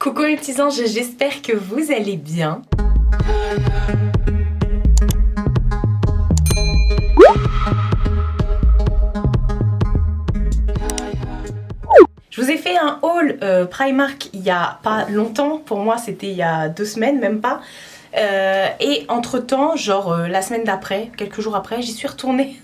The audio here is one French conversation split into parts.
Coucou les petits anges, j'espère que vous allez bien. Je vous ai fait un haul Primark il y a pas longtemps, pour moi c'était il y a 2 semaines, même pas. Et entre temps, genre la semaine d'après, quelques jours après, j'y suis retournée.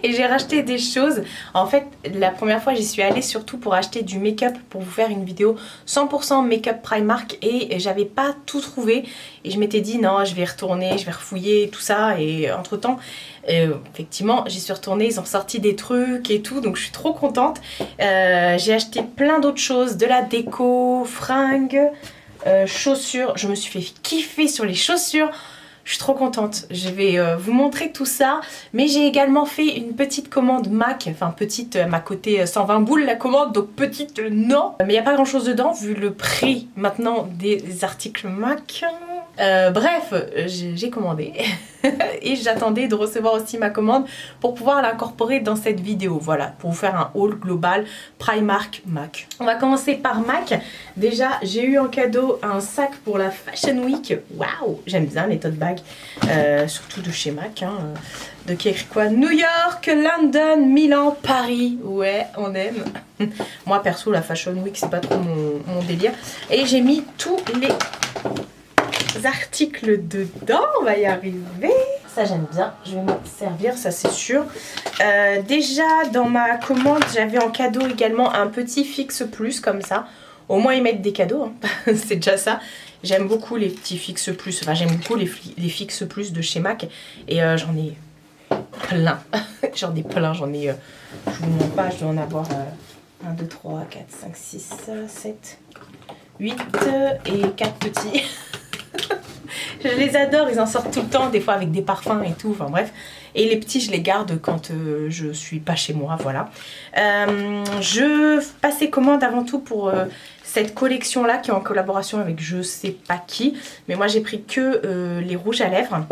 Et j'ai racheté des choses. En fait, la première fois j'y suis allée surtout pour acheter du make-up, pour vous faire une vidéo 100% make-up Primark, et j'avais pas tout trouvé et je m'étais dit non, je vais retourner, je vais refouiller tout ça. Et entre temps effectivement j'y suis retournée, ils ont sorti des trucs et tout, donc je suis trop contente. J'ai acheté plein d'autres choses, de la déco, fringues, chaussures. Je me suis fait kiffer sur les chaussures. Je suis trop contente, je vais vous montrer tout ça. Mais j'ai également fait une petite commande MAC, enfin petite, m'a coûté 120 boules la commande, donc petite non. Mais il n'y a pas grand chose dedans vu le prix maintenant des articles MAC. Bref, j'ai commandé et j'attendais de recevoir aussi ma commande pour pouvoir l'incorporer dans cette vidéo. Voilà, pour vous faire un haul global Primark MAC. On va commencer par MAC. Déjà, j'ai eu en cadeau un sac pour la Fashion Week. Waouh, j'aime bien les tote bags, surtout de chez MAC. De qui écrit quoi? New York, London, Milan, Paris. Ouais, on aime. Moi perso, la Fashion Week, c'est pas trop mon délire. Et j'ai mis tous les articles dedans, on va y arriver. Ça j'aime bien, je vais m'en servir, ça c'est sûr. Déjà dans ma commande, j'avais en cadeau également un petit Fixe Plus comme ça. Au moins ils mettent des cadeaux, hein. C'est déjà ça. J'aime beaucoup les petits Fixe Plus, enfin j'aime beaucoup les Fixe Plus de chez MAC. Et j'en ai plein, j'en ai plein, je vous mens pas, je dois en avoir 1, 2, 3, 4, 5, 6, 7, 8 et 4 petits. Je les adore, ils en sortent tout le temps, des fois avec des parfums et tout, enfin bref. Et les petits, je les garde quand je suis pas chez moi, voilà. Je passais commande avant tout pour cette collection-là qui est en collaboration avec je sais pas qui. Mais moi, j'ai pris que les rouges à lèvres.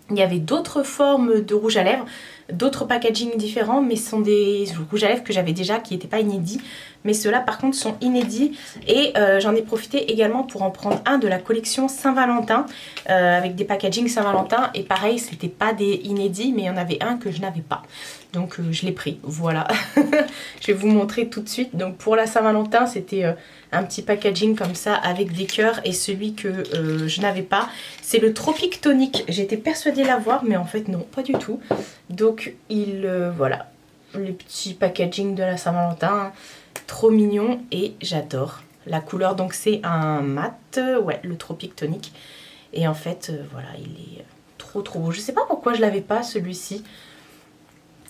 Il y avait d'autres formes de rouge à lèvres, d'autres packaging différents, mais ce sont des rouges à lèvres que j'avais déjà, qui n'étaient pas inédits. Mais ceux-là par contre sont inédits, et j'en ai profité également pour en prendre un de la collection Saint-Valentin, avec des packaging Saint-Valentin, et pareil, c'était pas des inédits, mais il y en avait un que je n'avais pas. Donc je l'ai pris, voilà. Je vais vous montrer tout de suite. Donc pour la Saint-Valentin, c'était un petit packaging comme ça avec des cœurs, et celui que je n'avais pas, c'est le Tropic Tonic. J'étais persuadée l'avoir, mais en fait non, pas du tout. Donc voilà, les petits packaging de la Saint-Valentin, trop mignon, et j'adore la couleur. Donc c'est un mat, ouais, le Tropic Tonic. Et en fait, voilà, il est trop beau. Je sais pas pourquoi je l'avais pas celui-ci.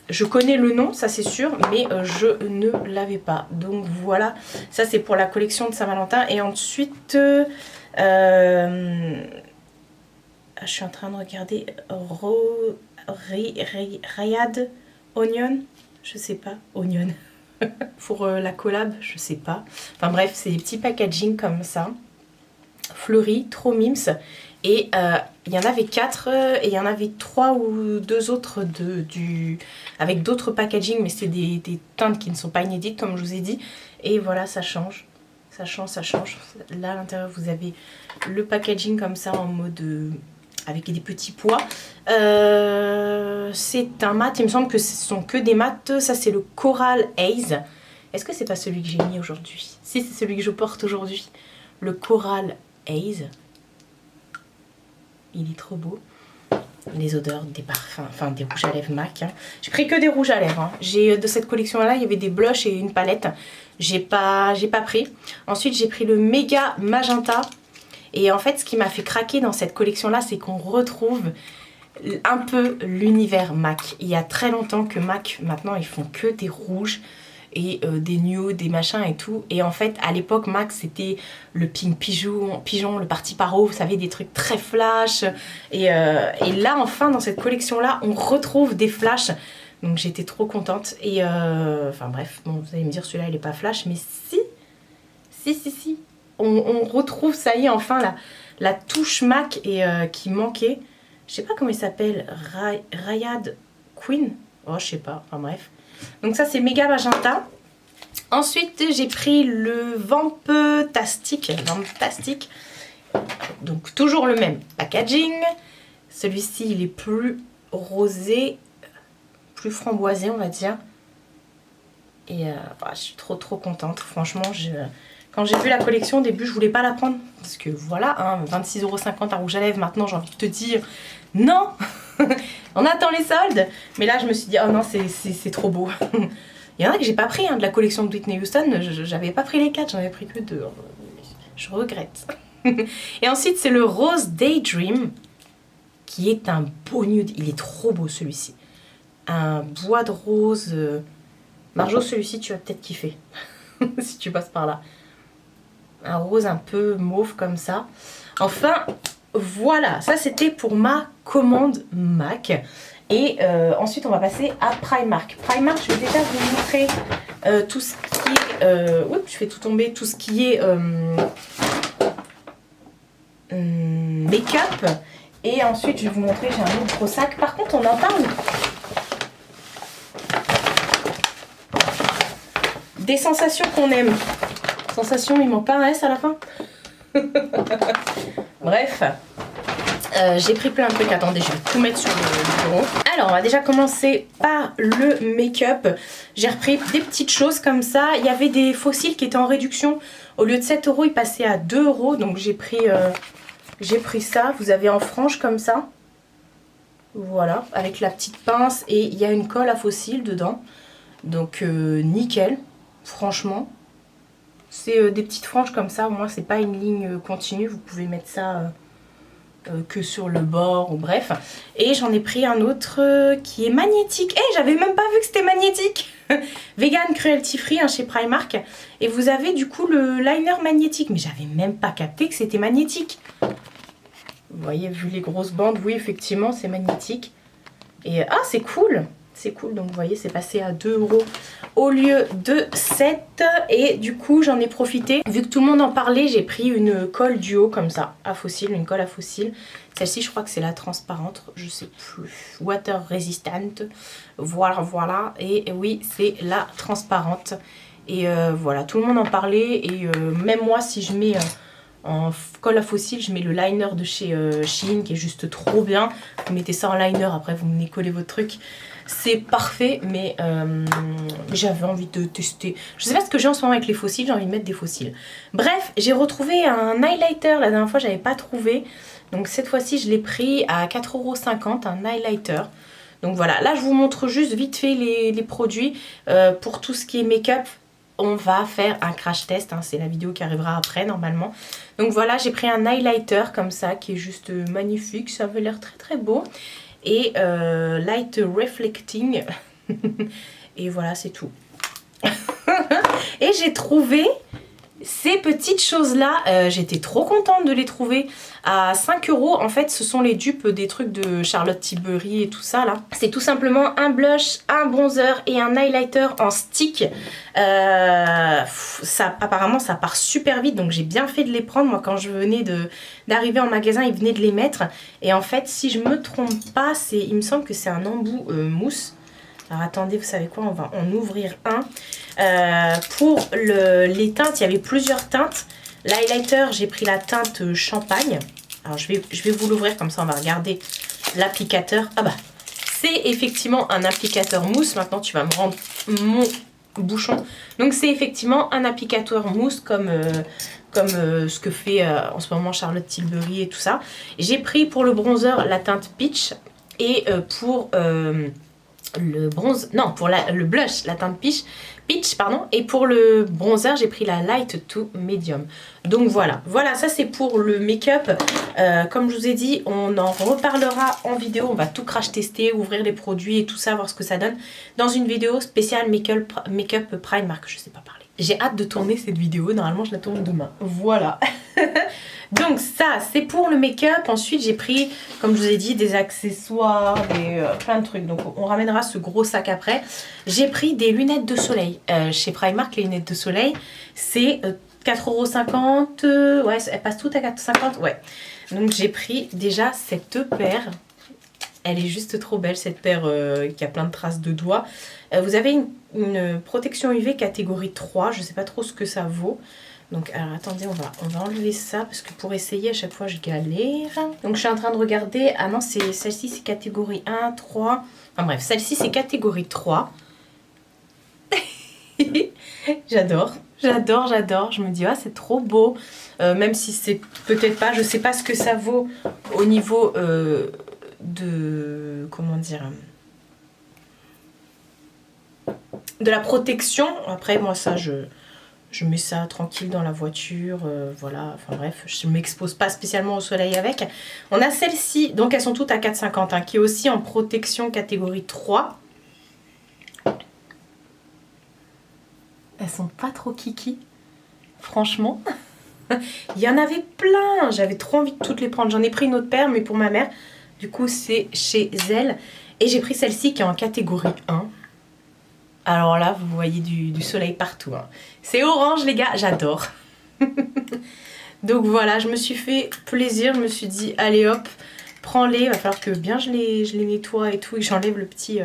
Je connais le nom, ça c'est sûr, mais je ne l'avais pas. Donc voilà, ça c'est pour la collection de Saint-Valentin. Et ensuite, je suis en train de regarder Rayad Onion, je sais pas, Onion. Pour la collab, je sais pas. Enfin bref, c'est des petits packaging comme ça, fleuris, trop mimes. Et il y en avait 4 et il y en avait 3 ou 2 autres avec d'autres packaging, mais c'est des teintes qui ne sont pas inédites comme je vous ai dit. Et voilà, ça change. Ça change. Là à l'intérieur vous avez le packaging comme ça en mode avec des petits pois. C'est un mat, il me semble que ce sont que des mats. Ça c'est le Coral Haze. Est-ce que c'est pas celui que j'ai mis aujourd'hui? Si, c'est celui que je porte aujourd'hui. Le Coral Haze. Il est trop beau. Les odeurs des parfums, enfin des rouges à lèvres MAC. J'ai pris que des rouges à lèvres. De cette collection-là, il y avait des blushs et une palette. J'ai pas pris. Ensuite, j'ai pris le Méga Magenta. Et en fait, ce qui m'a fait craquer dans cette collection-là, c'est qu'on retrouve un peu l'univers MAC. Il y a très longtemps que MAC, maintenant, ils font que des rouges et des nudes, des machins et tout. Et en fait, à l'époque, MAC, c'était le pink pigeon, le parti paro, vous savez, des trucs très flash. Et là, enfin, dans cette collection-là, on retrouve des flashs. Donc j'étais trop contente. Et enfin bref, bon, vous allez me dire, celui-là, il est pas flash, mais si. On retrouve, ça y est, enfin, la touche MAC et qui manquait. Je sais pas comment il s'appelle, Rayad Queen. Oh, je sais pas, enfin bref. Donc ça, c'est Méga Magenta. Ensuite, j'ai pris le Vamptastic. Donc, toujours le même packaging. Celui-ci, il est plus rosé, plus framboisé, on va dire. Et je suis trop contente. Franchement, quand j'ai vu la collection au début, je voulais pas la prendre. Parce que voilà, hein, 26,50 € à rouge à lèvres. Maintenant, j'ai envie de te dire non. On attend les soldes. Mais là, je me suis dit, oh non, c'est trop beau. Il y en a que j'ai pas pris, hein, de la collection de Whitney Houston. J'avais pas pris les 4, j'en avais pris que 2. Je regrette. Et ensuite, c'est le Rose Daydream, qui est un beau nude. Il est trop beau, celui-ci. Un bois de rose. Marjo, celui-ci, tu vas peut-être kiffer. Si tu passes par là. Un rose un peu mauve comme ça. Enfin, voilà. Ça, c'était pour ma commande MAC. Et ensuite, on va passer à Primark. Primark, je vais déjà vous montrer tout ce qui est... oups, je fais tout tomber. Tout ce qui est make-up. Et ensuite, je vais vous montrer, j'ai un autre gros sac. Par contre, on en parle des sensations qu'on aime. Sensations, il manque pas un S à la fin. Bref. J'ai pris plein de trucs. Attendez, je vais tout mettre sur le bureau. Alors, on va déjà commencer par le make-up. J'ai repris des petites choses comme ça. Il y avait des fossiles qui étaient en réduction. Au lieu de 7 €, ils passaient à 2 €. Donc, j'ai pris ça. Vous avez en frange comme ça. Voilà, avec la petite pince. Et il y a une colle à fossiles dedans. Donc, nickel. Franchement. C'est des petites franges comme ça. Au moins, c'est pas une ligne continue. Vous pouvez mettre ça... que sur le bord ou bref. Et j'en ai pris un autre qui est magnétique. J'avais même pas vu que c'était magnétique. Vegan cruelty free, hein, chez Primark. Et vous avez du coup le liner magnétique. Mais j'avais même pas capté que c'était magnétique. Vous voyez, vu les grosses bandes, oui, effectivement, c'est magnétique. Et c'est cool. C'est cool, donc vous voyez, c'est passé à 2 € au lieu de 7. Et du coup, j'en ai profité. Vu que tout le monde en parlait, j'ai pris une colle duo comme ça, à fossile, une colle à fossile. Celle-ci, je crois que c'est la transparente, je sais plus. Water resistant. Voilà. Et oui, c'est la transparente. Et voilà, tout le monde en parlait. Et même moi, si je mets... en colle à fossile, je mets le liner de chez Shein qui est juste trop bien. Vous mettez ça en liner, après vous venez coller votre truc. C'est parfait, mais j'avais envie de tester. Je sais pas ce que j'ai en ce moment avec les fossiles, j'ai envie de mettre des fossiles. Bref, j'ai retrouvé un highlighter. La dernière fois, j'avais pas trouvé. Donc cette fois-ci, je l'ai pris à 4,50 €, un highlighter. Donc voilà, là je vous montre juste vite fait les produits. Pour tout ce qui est make-up, on va faire un crash test, hein, c'est la vidéo qui arrivera après normalement. Donc voilà, j'ai pris un highlighter comme ça qui est juste magnifique, ça avait l'air très beau. Et light reflecting. Et voilà, c'est tout. Et j'ai trouvé ces petites choses-là. J'étais trop contente de les trouver à 5 €. En fait, ce sont les dupes des trucs de Charlotte Tilbury et tout ça là. C'est tout simplement un blush, un bronzer et un highlighter en stick. Apparemment, ça part super vite, donc j'ai bien fait de les prendre. Moi, quand je venais d'arriver en magasin, ils venaient de les mettre. Et en fait, si je me trompe pas, il me semble que c'est un embout mousse. Alors attendez, vous savez quoi, on va en ouvrir un. Pour les teintes, il y avait plusieurs teintes. L'highlighter, j'ai pris la teinte champagne. Alors je vais vous l'ouvrir, comme ça on va regarder l'applicateur. Ah bah, c'est effectivement un applicateur mousse. Maintenant tu vas me rendre mon bouchon. Donc c'est effectivement un applicateur mousse comme ce que fait en ce moment Charlotte Tilbury et tout ça. J'ai pris pour le bronzer la teinte peach. Et pour... le bronze, non, pour le blush, la teinte peach, pardon, et pour le bronzer, j'ai pris la light to medium. Donc voilà, ça c'est pour le make-up. Comme je vous ai dit, on en reparlera en vidéo, on va tout crash tester, ouvrir les produits et tout ça, voir ce que ça donne dans une vidéo spéciale make-up Primark, je sais pas parler. J'ai hâte de tourner cette vidéo, normalement je la tourne demain. Voilà. Donc ça, c'est pour le make-up. Ensuite, j'ai pris, comme je vous ai dit, des accessoires, plein de trucs. Donc on ramènera ce gros sac après. J'ai pris des lunettes de soleil. Chez Primark, les lunettes de soleil, c'est 4,50 €. Ouais, elles passent toutes à 4,50 €. Ouais. Donc j'ai pris déjà cette paire. Elle est juste trop belle cette paire qui a plein de traces de doigts. Vous avez une protection UV catégorie 3, je sais pas trop ce que ça vaut. Donc alors attendez, on va enlever ça parce que pour essayer à chaque fois je galère. Donc je suis en train de regarder, ah non celle-ci c'est catégorie 1, 3. Enfin bref, celle-ci c'est catégorie 3. J'adore, j'adore, j'adore. Je me dis ah c'est trop beau. Même si c'est peut-être pas, je sais pas ce que ça vaut au niveau de, comment dire, de la protection. Après moi ça je mets ça tranquille dans la voiture, voilà, enfin bref, je ne m'expose pas spécialement au soleil avec. On a celle-ci, donc elles sont toutes à 4,50 hein, qui est aussi en protection catégorie 3. Elles sont pas trop kiki, franchement. Il y en avait plein, j'avais trop envie de toutes les prendre. J'en ai pris une autre paire, mais pour ma mère, du coup c'est chez elle. Et j'ai pris celle-ci qui est en catégorie 1. Alors là, vous voyez du soleil partout. Hein. C'est orange, les gars, j'adore. Donc voilà, je me suis fait plaisir. Je me suis dit, allez hop, prends-les. Il va falloir que bien je les nettoie et tout. Et j'enlève le petit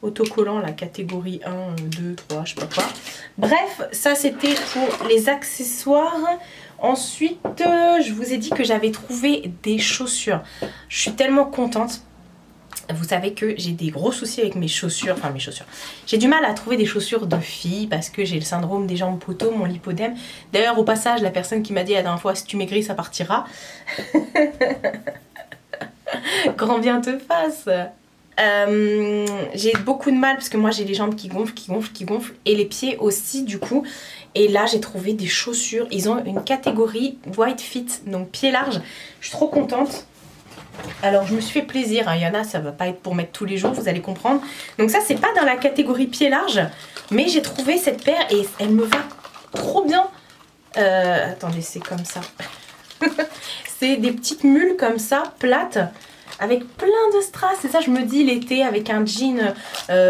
autocollant, la catégorie 1, 2, 3, je sais pas quoi. Bref, ça c'était pour les accessoires. Ensuite, je vous ai dit que j'avais trouvé des chaussures. Je suis tellement contente. Vous savez que j'ai des gros soucis avec mes chaussures, enfin mes chaussures. J'ai du mal à trouver des chaussures de filles parce que j'ai le syndrome des jambes poteaux, mon lipodème. D'ailleurs au passage, la personne qui m'a dit la dernière fois, si tu maigris ça partira. Grand bien te fasse. J'ai beaucoup de mal parce que moi j'ai les jambes qui gonflent, et les pieds aussi du coup. Et là j'ai trouvé des chaussures, ils ont une catégorie wide fit, donc pied large. Je suis trop contente. Alors je me suis fait plaisir, hein. Il y en a ça va pas être pour mettre tous les jours, vous allez comprendre. Donc ça c'est pas dans la catégorie pied large, mais j'ai trouvé cette paire et elle me va trop bien. Attendez, c'est comme ça. C'est des petites mules comme ça, plates, avec plein de strass. Et ça je me dis l'été avec un jean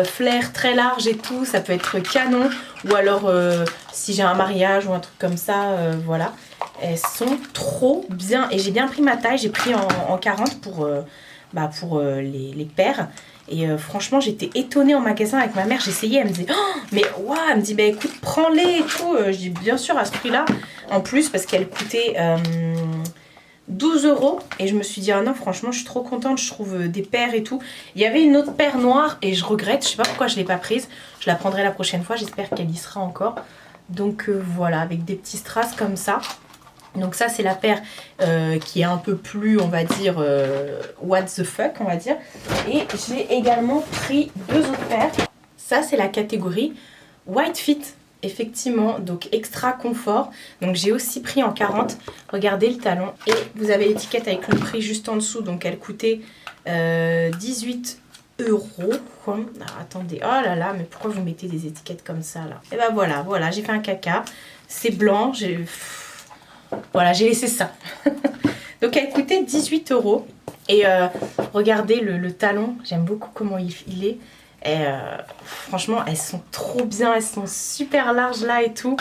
flair très large et tout, ça peut être canon. Ou alors si j'ai un mariage ou un truc comme ça, voilà. Elles sont trop bien et j'ai bien pris ma taille, j'ai pris en 40 pour les paires. Et franchement j'étais étonnée en magasin avec ma mère, j'essayais, elle me disait oh, mais ouais, elle me dit bah écoute prends-les et tout. Je dis bien sûr à ce prix là, en plus parce qu'elle coûtait 12 € et je me suis dit ah non franchement je suis trop contente, je trouve des paires et tout. Il y avait une autre paire noire et je regrette, je sais pas pourquoi je l'ai pas prise, je la prendrai la prochaine fois, j'espère qu'elle y sera encore. Donc voilà, avec des petits strass comme ça. Donc ça c'est la paire qui est un peu plus on va dire what the fuck on va dire. Et j'ai également pris deux autres paires. Ça c'est la catégorie white fit effectivement, donc extra confort. Donc j'ai aussi pris en 40. Regardez le talon et vous avez l'étiquette avec le prix juste en dessous. Donc elle coûtait 18 €. Alors, attendez, oh là là, mais pourquoi vous mettez des étiquettes comme ça là? Et ben voilà, j'ai fait un caca. C'est blanc, voilà, j'ai laissé ça. Donc elle coûtait 18 €. Et regardez le talon, j'aime beaucoup comment il est. Et franchement, elles sont trop bien, elles sont super larges là et tout.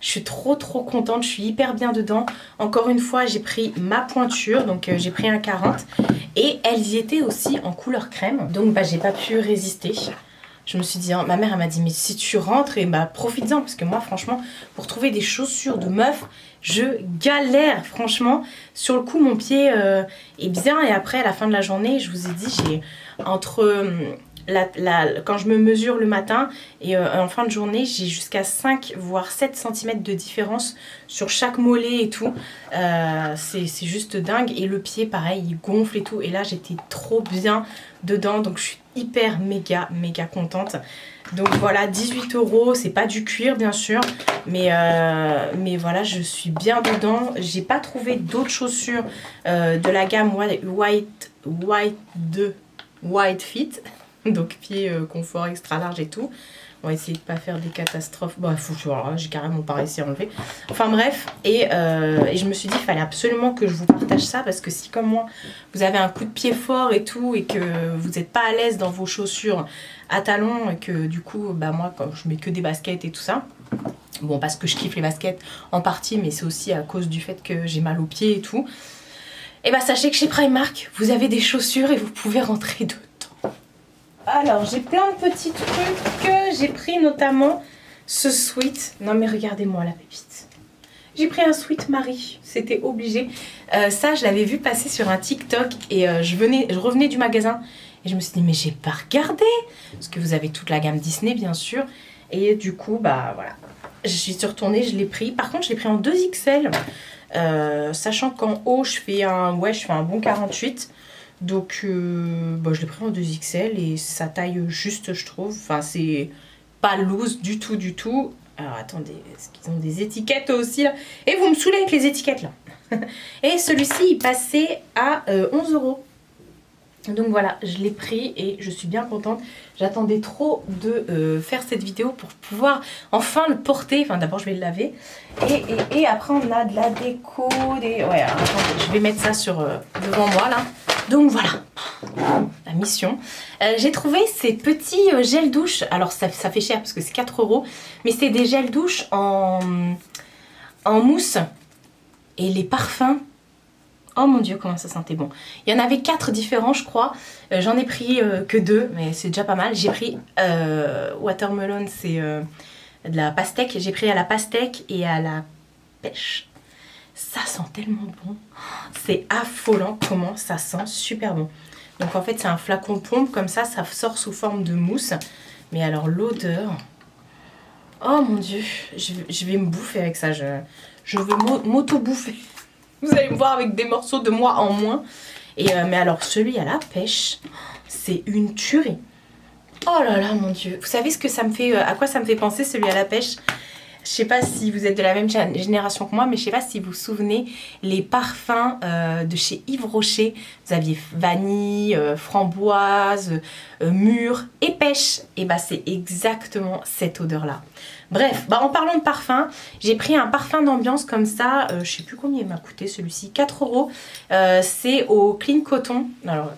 Je suis trop contente, je suis hyper bien dedans. Encore une fois, j'ai pris ma pointure, donc j'ai pris un 40. Et elles y étaient aussi en couleur crème. Donc bah, j'ai pas pu résister. Je me suis dit, hein, ma mère elle m'a dit mais si tu rentres et bah profites-en parce que moi franchement pour trouver des chaussures de meuf je galère franchement. Sur le coup mon pied est bien et après à la fin de la journée je vous ai dit j'ai entre quand je me mesure le matin et en fin de journée j'ai jusqu'à 5 voire 7 cm de différence sur chaque mollet et tout. C'est juste dingue et le pied pareil il gonfle et tout et là j'étais trop bien dedans donc je suis hyper méga contente. Donc voilà 18 €, c'est pas du cuir bien sûr mais voilà je suis bien dedans. J'ai pas trouvé d'autres chaussures de la gamme Wide Fit donc pied confort extra large et tout. On va essayer de pas faire des catastrophes. Bon, j'ai carrément pas réussi à enlever. Enfin bref, et je me suis dit qu'il fallait absolument que je vous partage ça parce que si comme moi, vous avez un coup de pied fort et tout et que vous n'êtes pas à l'aise dans vos chaussures à talons et que du coup, bah moi, quand je mets que des baskets et tout ça, bon parce que je kiffe les baskets en partie, mais c'est aussi à cause du fait que j'ai mal aux pieds et tout. Et bah sachez que chez Primark, vous avez des chaussures et vous pouvez rentrer dedans. Alors j'ai plein de petits trucs. J'ai pris notamment ce sweat. Non mais regardez-moi la pépite. J'ai pris un sweat Marie, c'était obligé. Ça je l'avais vu passer sur un TikTok et je revenais du magasin et je me suis dit mais j'ai pas regardé. Parce que vous avez toute la gamme Disney bien sûr. Et du coup bah voilà. Je suis retournée, je l'ai pris. Par contre je l'ai pris en 2XL. Sachant qu'en haut je fais un bon 48. Donc je l'ai pris en 2XL et ça taille juste je trouve. Enfin c'est pas loose du tout. Alors attendez, est-ce qu'ils ont des étiquettes aussi là? Et vous me saoulez avec les étiquettes là. Et celui-ci il passait à 11 €. Donc voilà, je l'ai pris et je suis bien contente. J'attendais trop de faire cette vidéo pour pouvoir enfin le porter. Enfin d'abord je vais le laver. Et après on a de la déco. Ouais, alors, attendez, je vais mettre ça devant moi là. Donc voilà, la mission. J'ai trouvé ces petits gels douche. Alors ça fait cher parce que c'est 4 €. Mais c'est des gels douche en mousse. Et les parfums. Oh mon dieu, comment ça sentait bon. Il y en avait 4 différents, je crois. J'en ai pris que 2, mais c'est déjà pas mal. J'ai pris watermelon, c'est de la pastèque. J'ai pris à la pastèque et à la pêche. Ça sent tellement bon. C'est affolant comment ça sent super bon. Donc en fait, c'est un flacon pompe comme ça sort sous forme de mousse. Mais alors l'odeur... Oh mon dieu, je vais me bouffer avec ça. Je veux m'auto-bouffer. Vous allez me voir avec des morceaux de moi en moins. Mais alors celui à la pêche, c'est une tuerie. Oh là là mon dieu. Vous savez ce que ça me fait, à quoi ça me fait penser celui à la pêche? Je sais pas si vous êtes de la même génération que moi, mais je sais pas si vous vous souvenez les parfums de chez Yves Rocher. Vous aviez vanille, framboise, mûre et pêche. Et bah c'est exactement cette odeur là. Bref, en parlant de parfum, j'ai pris un parfum d'ambiance comme ça. Je sais plus combien il m'a coûté celui-ci, 4 €. C'est au Clean Coton. Alors,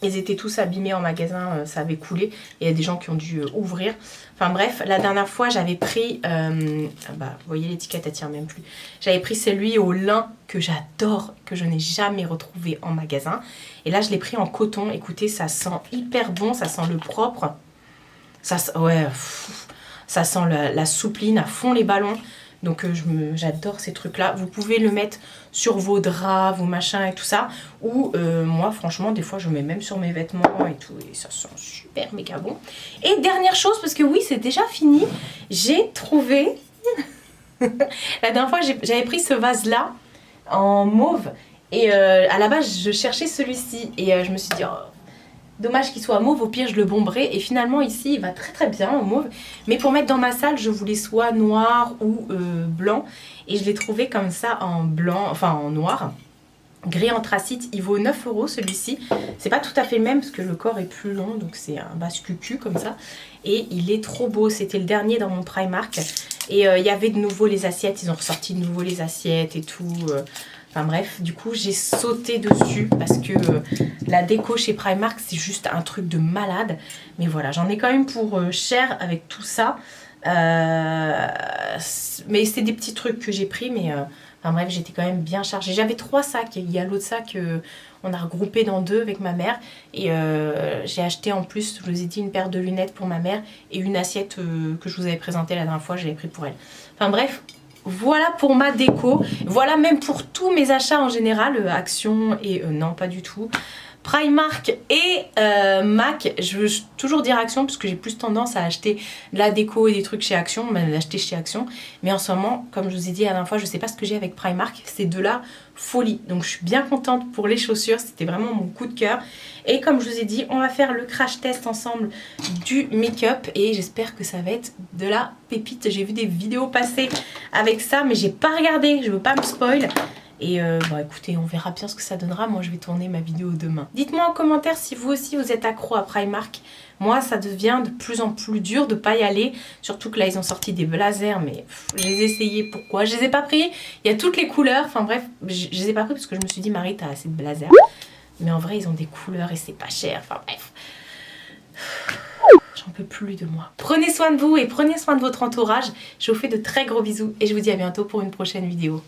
ils étaient tous abîmés en magasin, ça avait coulé. Il y a des gens qui ont dû ouvrir. Enfin bref, la dernière fois j'avais pris, vous voyez l'étiquette elle tient même plus. J'avais pris celui au lin que j'adore, que je n'ai jamais retrouvé en magasin. Et là je l'ai pris en coton. Écoutez, ça sent hyper bon, ça sent le propre. Ça sent la soupline à fond les ballons. Donc j'adore ces trucs là. Vous pouvez le mettre sur vos draps, vos machins et tout ça. Ou moi franchement des fois je mets même sur mes vêtements et tout. Et ça sent super méga bon. Et dernière chose, parce que oui c'est déjà fini. J'ai trouvé... La dernière fois j'avais pris ce vase là en mauve. Et à la base je cherchais celui-ci. Et je me suis dit... Oh, dommage qu'il soit mauve, au pire je le bomberai. Et finalement ici il va très très bien en mauve. Mais pour mettre dans ma salle je voulais soit noir ou blanc. Et je l'ai trouvé comme ça en blanc, enfin en noir. Gris anthracite, il vaut 9 € celui-ci. C'est pas tout à fait le même parce que le corps est plus long. Donc c'est un basse cucu comme ça. Et il est trop beau, c'était le dernier dans mon Primark. Et il y avait de nouveau les assiettes, ils ont ressorti de nouveau les assiettes et tout. Enfin bref, du coup j'ai sauté dessus parce que la déco chez Primark c'est juste un truc de malade. Mais voilà, j'en ai quand même pour cher avec tout ça. Mais c'est des petits trucs que j'ai pris, mais enfin bref, j'étais quand même bien chargée. J'avais 3 sacs, il y a l'autre sac on a regroupé dans 2 avec ma mère. Et j'ai acheté en plus, je vous ai dit, une paire de lunettes pour ma mère et une assiette que je vous avais présentée la dernière fois, je l'avais pris pour elle. Enfin bref... Voilà pour ma déco, voilà même pour tous mes achats en général, Action et non pas du tout, Primark et Mac. Je veux toujours dire Action parce que j'ai plus tendance à acheter de la déco et des trucs chez Action, même d'acheter chez Action. Mais en ce moment, comme je vous ai dit la dernière fois, je sais pas ce que j'ai avec Primark, c'est de la folie. Donc je suis bien contente pour les chaussures, c'était vraiment mon coup de cœur. Et comme je vous ai dit, on va faire le crash test ensemble du make-up et j'espère que ça va être de la pépite. J'ai vu des vidéos passer avec ça, mais j'ai pas regardé, je veux pas me spoil. Et écoutez, on verra bien ce que ça donnera. Moi je vais tourner ma vidéo demain. Dites-moi en commentaire si vous aussi vous êtes accro à Primark. Moi ça devient de plus en plus dur de pas y aller. Surtout que là ils ont sorti des blazers, mais je les ai essayés. Pourquoi? Je les ai pas pris. Il y a toutes les couleurs. Enfin bref, je les ai pas pris parce que je me suis dit Marie t'as assez de blazers. Mais en vrai ils ont des couleurs et c'est pas cher. Enfin bref. J'en peux plus de moi. Prenez soin de vous et prenez soin de votre entourage. Je vous fais de très gros bisous et je vous dis à bientôt pour une prochaine vidéo.